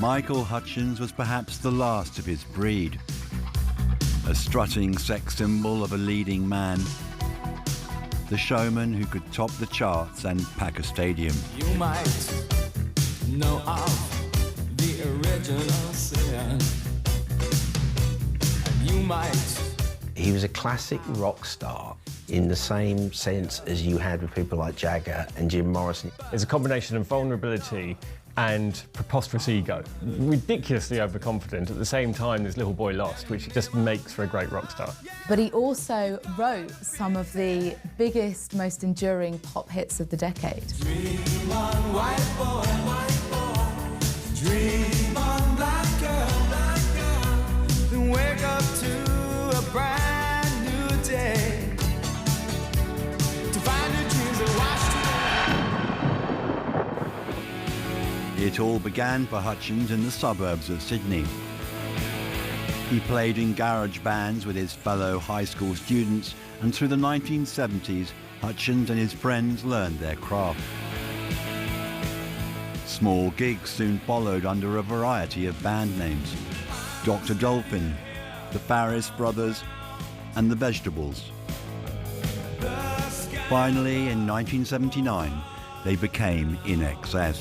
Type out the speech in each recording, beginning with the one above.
Michael Hutchence was perhaps the last of his breed. A strutting sex symbol of a leading man, the showman who could top the charts and pack a stadium. You might know of the original sin, and you might. He was a classic rock star in the same sense as you had with people like Jagger and Jim Morrison. It's a combination of vulnerability and preposterous ego. Ridiculously overconfident, at the same time this little boy lost, which just makes for a great rock star. But he also wrote some of the biggest, most enduring pop hits of the decade. Dream on, white boy, white boy. Dream on, black girl, then wake up to a brand new day. To find your dreams are washed away. It all began for Hutchence in the suburbs of Sydney. He played in garage bands with his fellow high school students, and through the 1970s, Hutchence and his friends learned their craft. Small gigs soon followed under a variety of band names: Dr. Dolphin, the Farris Brothers, and the Vegetables. Finally, in 1979, they became In Excess.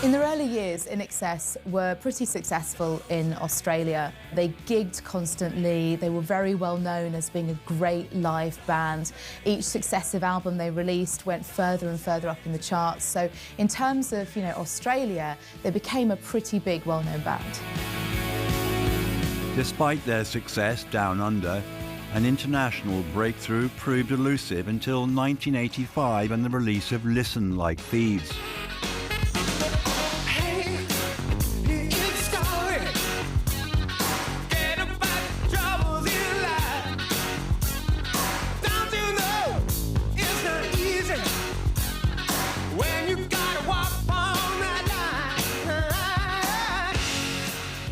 In their early years, In Excess were pretty successful in Australia. They gigged constantly, they were very well known as being a great live band. Each successive album they released went further and further up in the charts. So in terms of, Australia, they became a pretty big, well-known band. Despite their success down under, an international breakthrough proved elusive until 1985 and the release of Listen Like Thieves.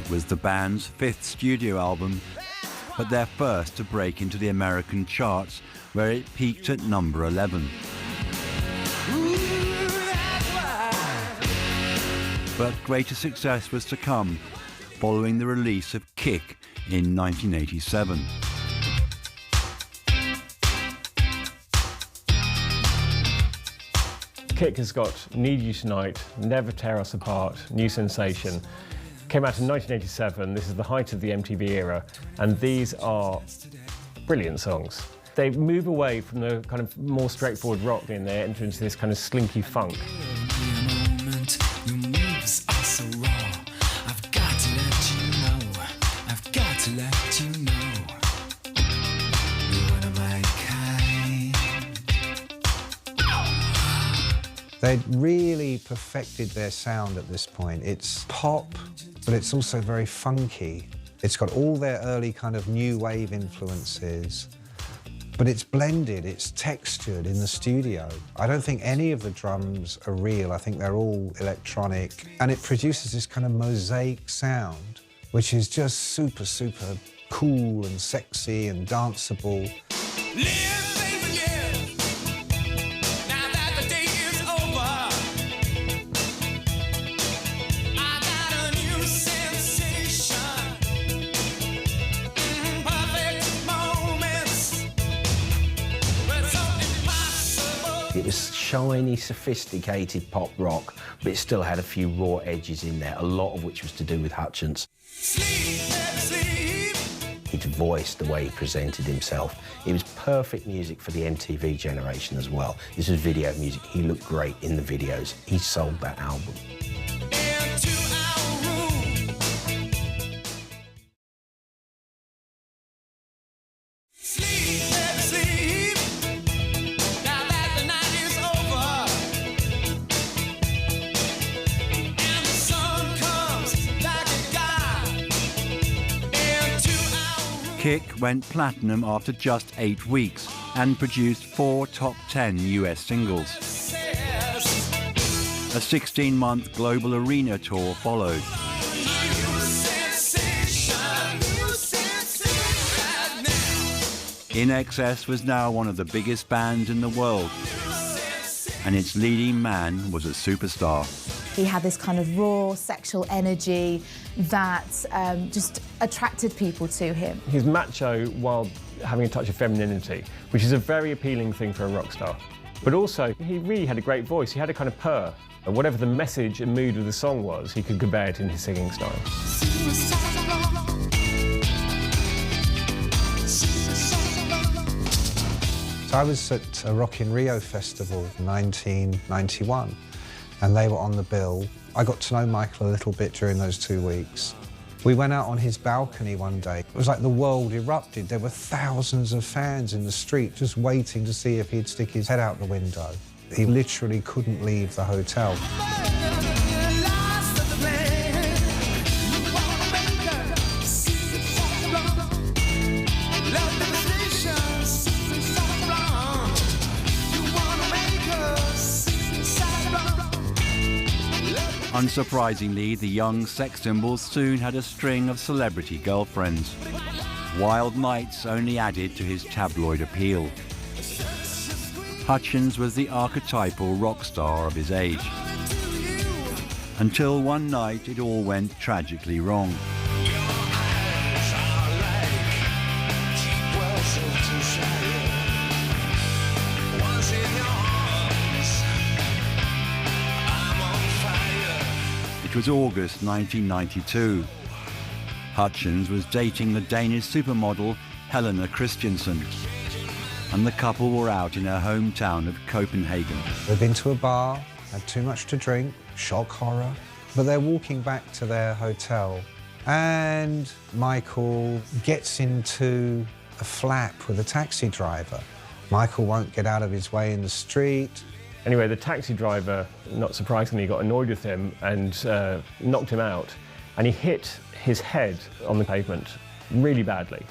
It was the band's fifth studio album, but their first to break into the American charts, where it peaked at number 11. But greater success was to come, following the release of Kick in 1987. Kick has got Need You Tonight, Never Tear Us Apart, New Sensation. Came out in 1987, this is the height of the MTV era, and these are brilliant songs. They move away from the kind of more straightforward rock and they enter into this kind of slinky funk. They'd really perfected their sound at this point. It's pop, but it's also very funky. It's got all their early kind of new wave influences, but it's blended, it's textured in the studio. I don't think any of the drums are real. I think they're all electronic, and it produces this kind of mosaic sound, which is just super, super cool and sexy and danceable. It was shiny, sophisticated pop rock, but it still had a few raw edges in there, a lot of which was to do with Hutchence. He'd voiced the way he presented himself. It was perfect music for the MTV generation as well. This was video music. He looked great in the videos. He sold that album. Kick went platinum after just 8 weeks and produced 4 top 10 US singles. A 16-month global arena tour followed. In Excess was now one of the biggest bands in the world, and its leading man was a superstar. He had this kind of raw sexual energy that just attracted people to him. He was macho while having a touch of femininity, which is a very appealing thing for a rock star. But also, he really had a great voice. He had a kind of purr. And whatever the message and mood of the song was, he could convey it in his singing style. So I was at a Rock in Rio festival in 1991, and they were on the bill. I got to know Michael a little bit during those 2 weeks. We went out on his balcony one day. It was like the world erupted. There were thousands of fans in the street just waiting to see if he'd stick his head out the window. He literally couldn't leave the hotel. Unsurprisingly, the young sex symbol soon had a string of celebrity girlfriends. Wild nights only added to his tabloid appeal. Hutchence was the archetypal rock star of his age. Until one night it all went tragically wrong. It was August 1992. Hutchence was dating the Danish supermodel Helena Christensen, and the couple were out in her hometown of Copenhagen. They'd been to a bar, had too much to drink, shock horror, but they're walking back to their hotel, and Michael gets into a flap with a taxi driver. Michael won't get out of his way in the street. Anyway, the taxi driver, not surprisingly, got annoyed with him and knocked him out. And he hit his head on the pavement really badly.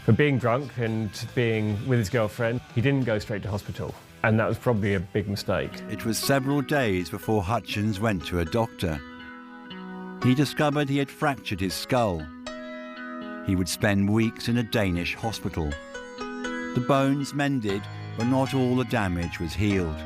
For being drunk and being with his girlfriend, he didn't go straight to hospital. And that was probably a big mistake. It was several days before Hutchence went to a doctor. He discovered he had fractured his skull. He would spend weeks in a Danish hospital. The bones mended, but not all the damage was healed.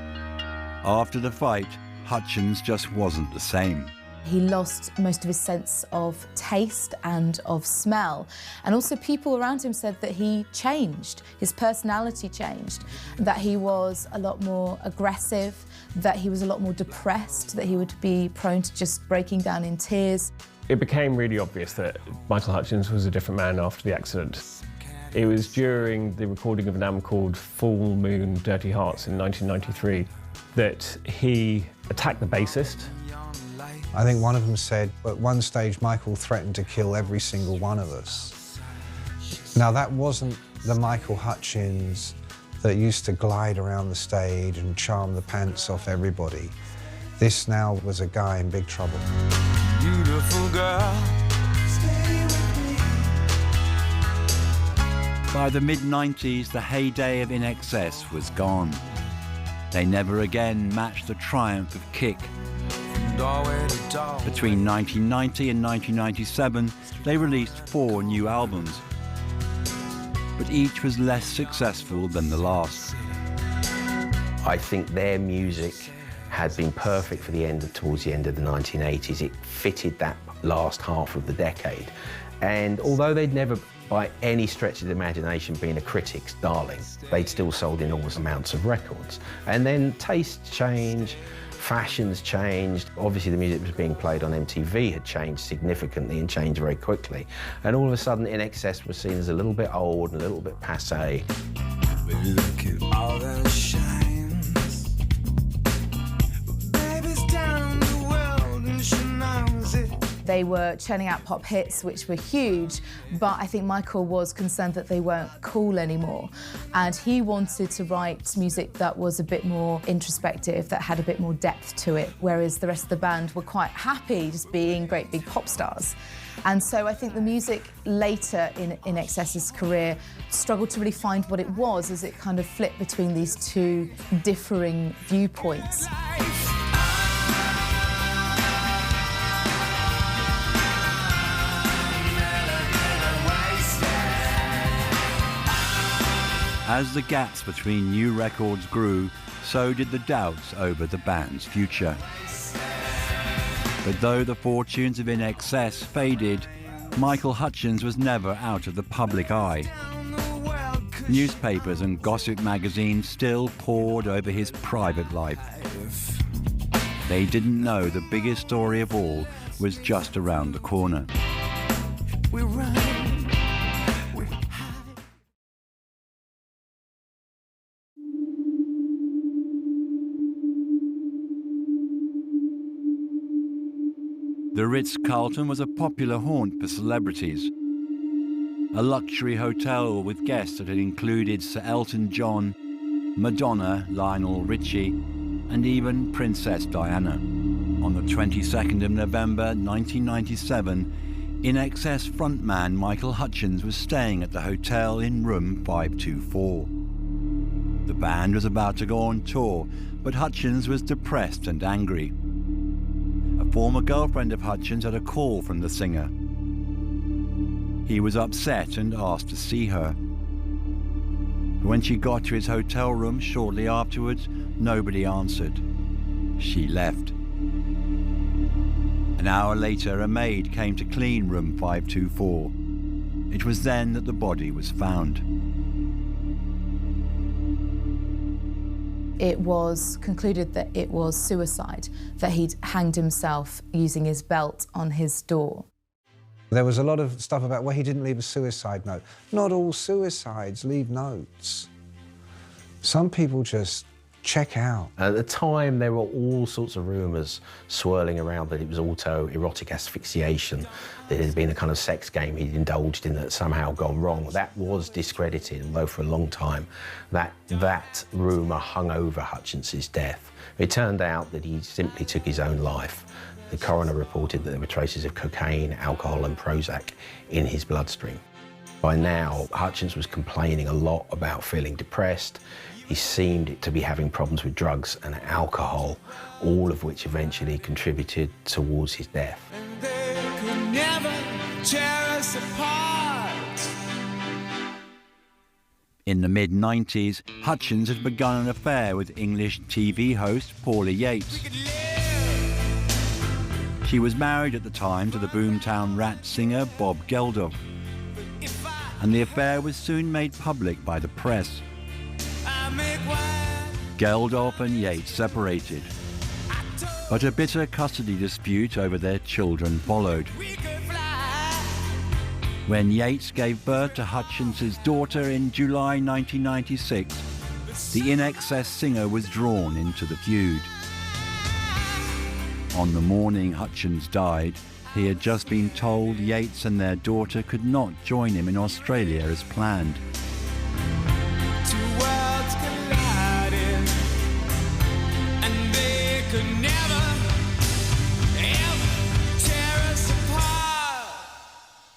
After the fight, Hutchence just wasn't the same. He lost most of his sense of taste and of smell. And also people around him said that he changed, his personality changed, that he was a lot more aggressive, that he was a lot more depressed, that he would be prone to just breaking down in tears. It became really obvious that Michael Hutchence was a different man after the accident. It was during the recording of an album called Full Moon Dirty Hearts in 1993 that he attacked the bassist. I think one of them said, at one stage, Michael threatened to kill every single one of us. Now, that wasn't the Michael Hutchence that used to glide around the stage and charm the pants off everybody. This now was a guy in big trouble. Beautiful girl, stay with me. By the mid-90s, the heyday of In Excess was gone. They never again matched the triumph of Kick. Between 1990 and 1997, they released 4 new albums, but each was less successful than the last. I think their music had been perfect for towards the end of the 1980s. It fitted that last half of the decade. And although they'd never, by any stretch of the imagination, been a critic's darling, they'd still sold enormous amounts of records. And then tastes changed, fashions changed. Obviously, the music that was being played on MTV had changed significantly and changed very quickly. And all of a sudden, In Excess was seen as a little bit old and a little bit passé. Look at all that shines. Baby's down the world and she knows it. They were churning out pop hits, which were huge, but I think Michael was concerned that they weren't cool anymore. And he wanted to write music that was a bit more introspective, that had a bit more depth to it, whereas the rest of the band were quite happy just being great big pop stars. And so I think the music later in Excess's career struggled to really find what it was, as it kind of flipped between these two differing viewpoints. Life, As the gaps between new records grew, so did the doubts over the band's future. But though the fortunes of In Excess faded, Michael Hutchence was never out of the public eye. Newspapers and gossip magazines still poured over his private life. They didn't know the biggest story of all was just around the corner. The Ritz-Carlton was a popular haunt for celebrities. A luxury hotel with guests that had included Sir Elton John, Madonna, Lionel Richie, and even Princess Diana. On the 22nd of November 1997, In Excess frontman Michael Hutchence was staying at the hotel in room 524. The band was about to go on tour, but Hutchence was depressed and angry. A former girlfriend of Hutchence had a call from the singer. He was upset and asked to see her. When she got to his hotel room shortly afterwards, nobody answered. She left. An hour later, a maid came to clean room 524. It was then that the body was found. It was concluded that it was suicide, that he'd hanged himself using his belt on his door. There was a lot of stuff about, well, he didn't leave a suicide note. Not all suicides leave notes. Some people just check out. At the time, there were all sorts of rumours swirling around that it was autoerotic asphyxiation, that it had been a kind of sex game he'd indulged in that had somehow gone wrong. That was discredited, although for a long time that rumour hung over Hutchence's death. It turned out that he simply took his own life. The coroner reported that there were traces of cocaine, alcohol and Prozac in his bloodstream. By now, Hutchence was complaining a lot about feeling depressed. He seemed to be having problems with drugs and alcohol, all of which eventually contributed towards his death. And they could never tear us apart. In the mid-90s, Hutchence had begun an affair with English TV host Paula Yates. She was married at the time to the Boomtown Rat singer Bob Geldof, and the affair was soon made public by the press. Geldof and Yates separated, but a bitter custody dispute over their children followed. When Yates gave birth to Hutchence's daughter in July 1996, the In Excess singer was drawn into the feud. On the morning Hutchence died, he had just been told Yates and their daughter could not join him in Australia as planned. Two worlds collided, and they could never, ever tear us apart.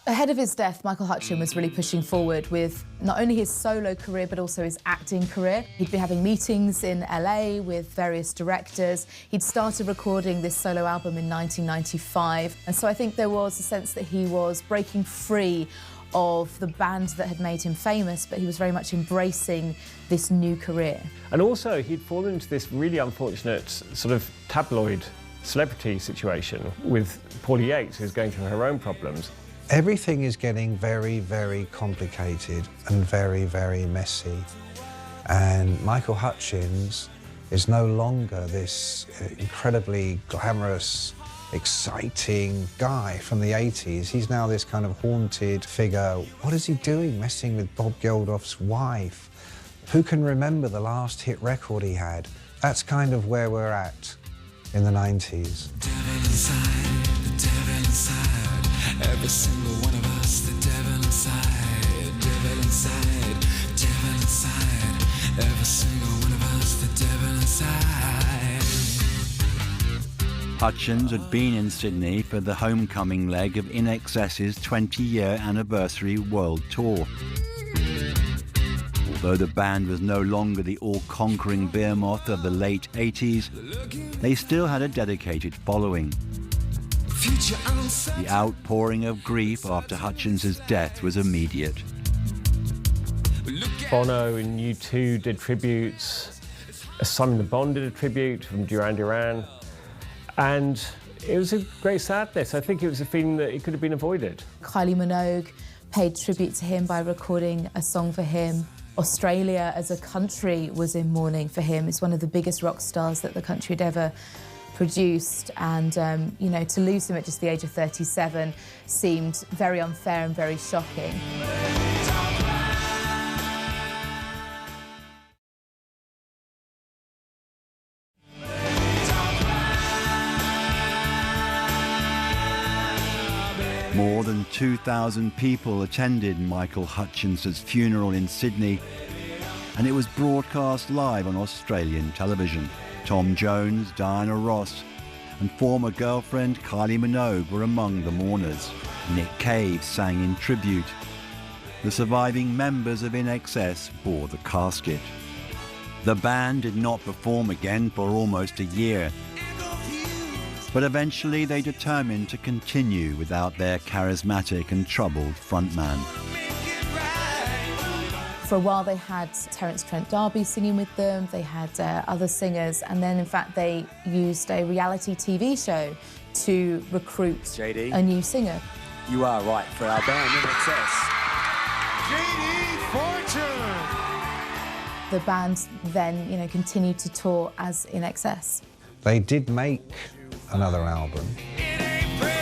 Ahead of his death, Michael Hutchence was really pushing forward with not only his solo career, but also his acting career. He'd been having meetings in LA with various directors. He'd started recording this solo album in 1995. And so I think there was a sense that he was breaking free of the band that had made him famous, but he was very much embracing this new career. And also, he'd fallen into this really unfortunate sort of tabloid celebrity situation with Paula Yates, who's going through her own problems. Everything is getting very, very complicated and very, very messy. And Michael Hutchence is no longer this incredibly glamorous, exciting guy from the 80s. He's now this kind of haunted figure. What is he doing, messing with Bob Geldof's wife? Who can remember the last hit record he had? That's kind of where we're at in the 90s. Devil inside, the devil inside. Every single one of us, the devil inside, devil inside, devil inside. Every single one of us, the devil inside. Hutchence had been in Sydney for the homecoming leg of In Excess's 20-year anniversary world tour. Although the band was no longer the all-conquering behemoth of the late 80s, they still had a dedicated following. The outpouring of grief after Hutchence's death was immediate. Bono and U2 did tributes. Simon Le Bon did a tribute from Duran Duran. And it was a great sadness. I think it was a feeling that it could have been avoided. Kylie Minogue paid tribute to him by recording a song for him. Australia as a country was in mourning for him. He's one of the biggest rock stars that the country had ever produced, and you know, to lose him at just the age of 37 seemed very unfair and very shocking. More than 2,000 people attended Michael Hutchence's funeral in Sydney, and it was broadcast live on Australian television. Tom Jones, Diana Ross, and former girlfriend Kylie Minogue were among the mourners. Nick Cave sang in tribute. The surviving members of INXS bore the casket. The band did not perform again for almost a year, but eventually they determined to continue without their charismatic and troubled frontman. For a while they had Terence Trent D'Arby singing with them, they had other singers, and then in fact they used a reality TV show to recruit JD, a new singer. you are right for our band INXS. JD Fortune. The band then, you know, continued to tour as INXS. They did make another album. It ain't pretty.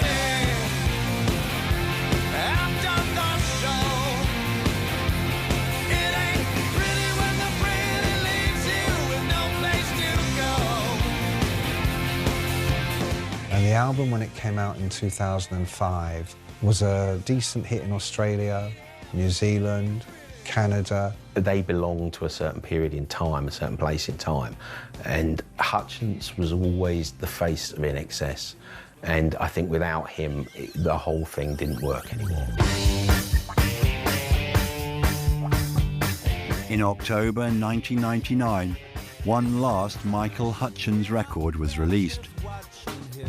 I've done the show. It ain't pretty when the pretty leaves you with no place to go. And the album, when it came out in 2005, was a decent hit in Australia, New Zealand, Canada. They belonged to a certain period in time, a certain place in time. And Hutchence was always the face of INXS. And I think without him, the whole thing didn't work anymore. In October 1999, one last Michael Hutchence record was released.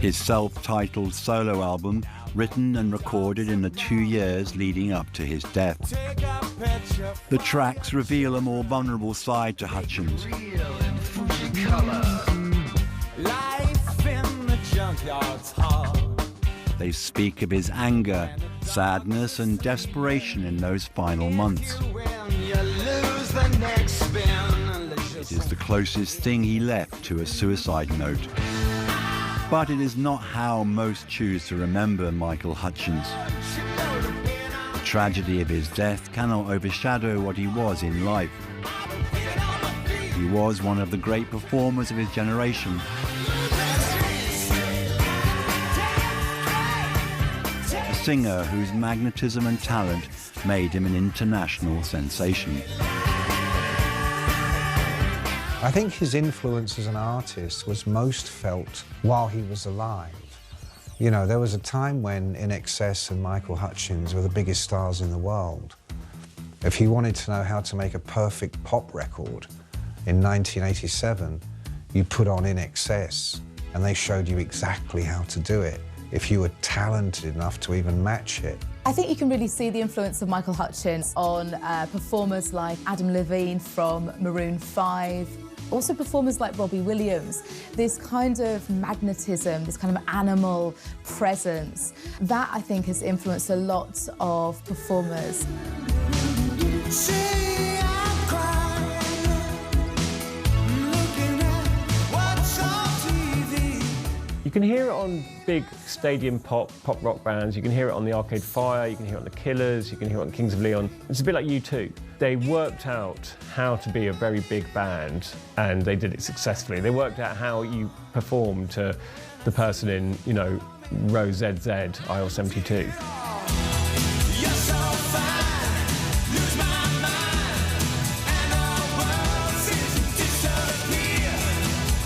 His self-titled solo album, written and recorded in the 2 years leading up to his death. The tracks reveal a more vulnerable side to Hutchence. Life in the junkyard's hard. They speak of his anger, sadness and desperation in those final months. When you lose the next spin. It is the closest thing he left to a suicide note. But it is not how most choose to remember Michael Hutchence. The tragedy of his death cannot overshadow what he was in life. He was one of the great performers of his generation. A singer whose magnetism and talent made him an international sensation. I think his influence as an artist was most felt while he was alive. You know, there was a time when INXS and Michael Hutchence were the biggest stars in the world. If you wanted to know how to make a perfect pop record in 1987, you put on INXS and they showed you exactly how to do it, if you were talented enough to even match it. I think you can really see the influence of Michael Hutchence on performers like Adam Levine from Maroon 5, also performers like Robbie Williams. This kind of magnetism, this kind of animal presence, that I think has influenced a lot of performers. See, I'm crying, looking at what's on TV. You can hear it on big stadium pop rock bands, you can hear it on the Arcade Fire, you can hear it on the Killers, you can hear it on Kings of Leon. It's a bit like U2. They worked out how to be a very big band and they did it successfully. They worked out how you perform to the person in, you know, row ZZ, aisle 72. You're so fine, lose my mind, and our world seems to disappear.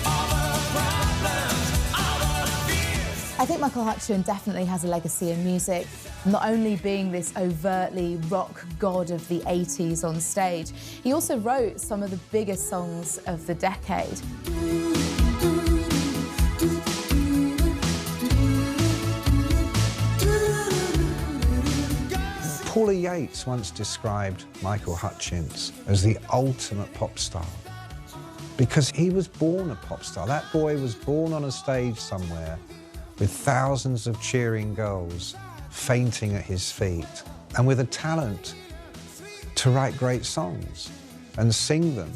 All the problems, all the fears. I think Michael Hutchence definitely has a legacy in music, not only being this overtly rock god of the 80s on stage, he also wrote some of the biggest songs of the decade. Paula Yates once described Michael Hutchence as the ultimate pop star because he was born a pop star. That boy was born on a stage somewhere with thousands of cheering girls fainting at his feet and with a talent to write great songs and sing them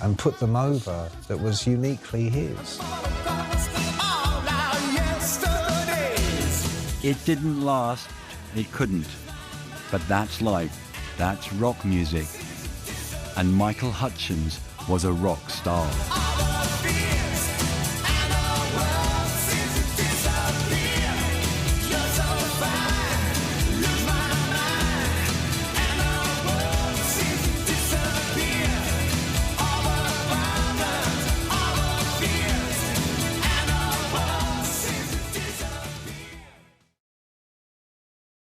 and put them over that was uniquely his. It didn't last, it couldn't. But that's life, that's rock music. And Michael Hutchence was a rock star.